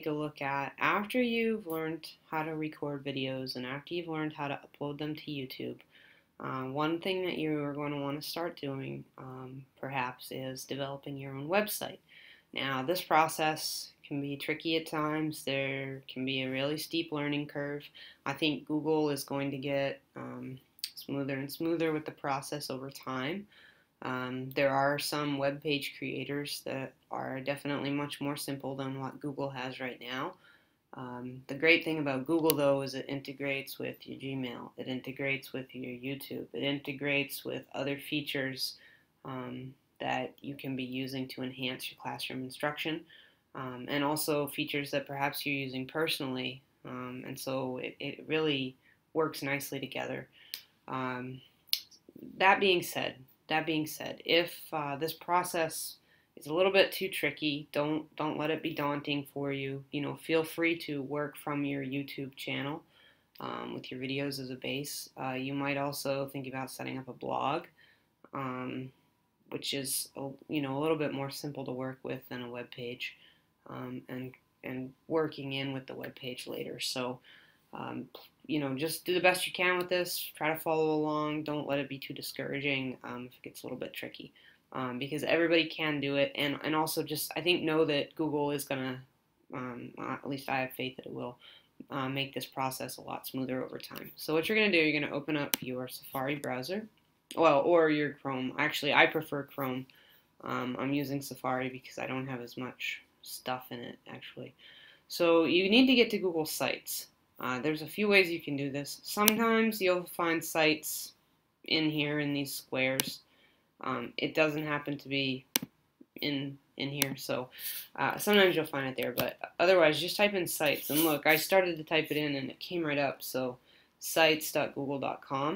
a look at after you've learned how to record videos and after you've learned how to upload them to YouTube. One thing that you're going to want to start doing perhaps is developing your own website. Now this process can be tricky at times. There can be a really steep learning curve. I think Google is going to get smoother and smoother with the process over time. There are some web page creators that are definitely much more simple than what Google has right now. The great thing about Google, though, is it integrates with your Gmail, it integrates with your YouTube, it integrates with other features that you can be using to enhance your classroom instruction, and also features that perhaps you're using personally, and so it really works nicely together. Um, that being said, if this process is a little bit too tricky, don't let it be daunting for you. You know, feel free to work from your YouTube channel with your videos as a base. You might also think about setting up a blog, which is a little bit more simple to work with than a web page, and working in with the web page later. So just do the best you can with this. Try to follow along. Don't let it be too discouraging if it gets a little bit tricky, because everybody can do it. And also just, I think, know that Google is going to, at least I have faith that it will, make this process a lot smoother over time. So what you're going to do, you're going to open up your Safari browser, well, or your Chrome. Actually, I prefer Chrome. I'm using Safari because I don't have as much stuff in it, actually. So you need to get to Google Sites. There's a few ways you can do this. Sometimes you'll find sites in here in these squares. It doesn't happen to be in here, so sometimes you'll find it there, but otherwise just type in sites. And look, I started to type it in and it came right up, so sites.google.com.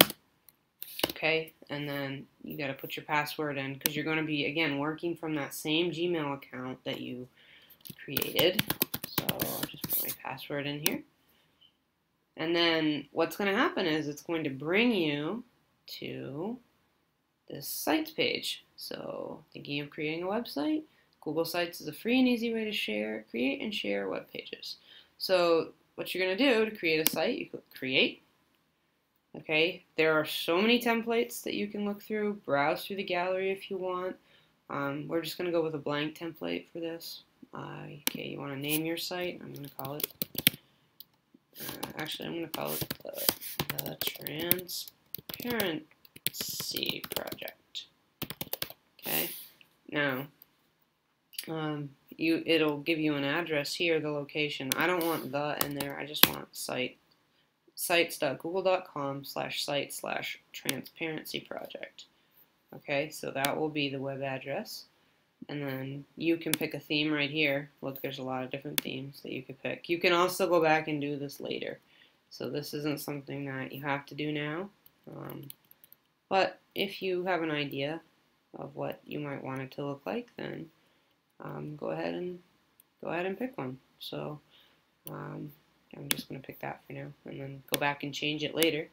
Okay, and then you got to put your password in because you're going to be, again, working from that same Gmail account that you created. So I'll just put my password in here. And then what's going to happen is it's going to bring you to this sites page. So thinking of creating a website, Google Sites is a free and easy way to create and share web pages. So what you're going to do to create a site, you click create. Okay, there are so many templates that you can look through, browse through the gallery if you want. We're just going to go with a blank template for this. Okay, you want to name your site. I'm going to call it actually, I'm going to call it the Transparency Project. Okay, now it'll give you an address here, the location. I don't want the in there. I just want sites.google.com/site/transparency project. Okay, so that will be the web address. And then you can pick a theme right here. Look, there's a lot of different themes that you could pick. You can also go back and do this later. So this isn't something that you have to do now. But if you have an idea of what you might want it to look like, then go ahead and pick one. So I'm just going to pick that for now, and then go back and change it later if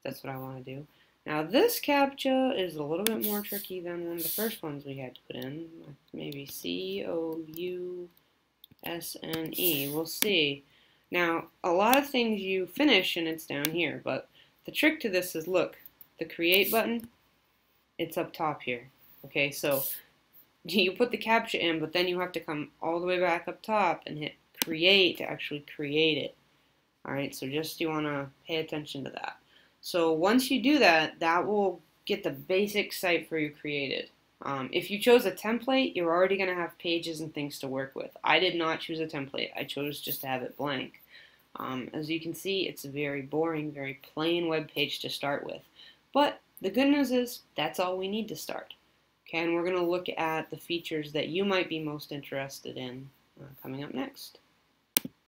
that's what I want to do. Now this Captcha is a little bit more tricky than one of the first ones we had to put in. Maybe COUSNE. We'll see. Now a lot of things you finish and it's down here, but the trick to this is, look, the create button, it's up top here. Okay, so you put the Captcha in, but then you have to come all the way back up top and hit create to actually create it. Alright, so just you want to pay attention to that. So once you do that, that will get the basic site for you created. If you chose a template, you're already going to have pages and things to work with. I did not choose a template. I chose just to have it blank. As you can see, it's a very boring, very plain web page to start with. But the good news is that's all we need to start. Okay, and we're going to look at the features that you might be most interested in coming up next.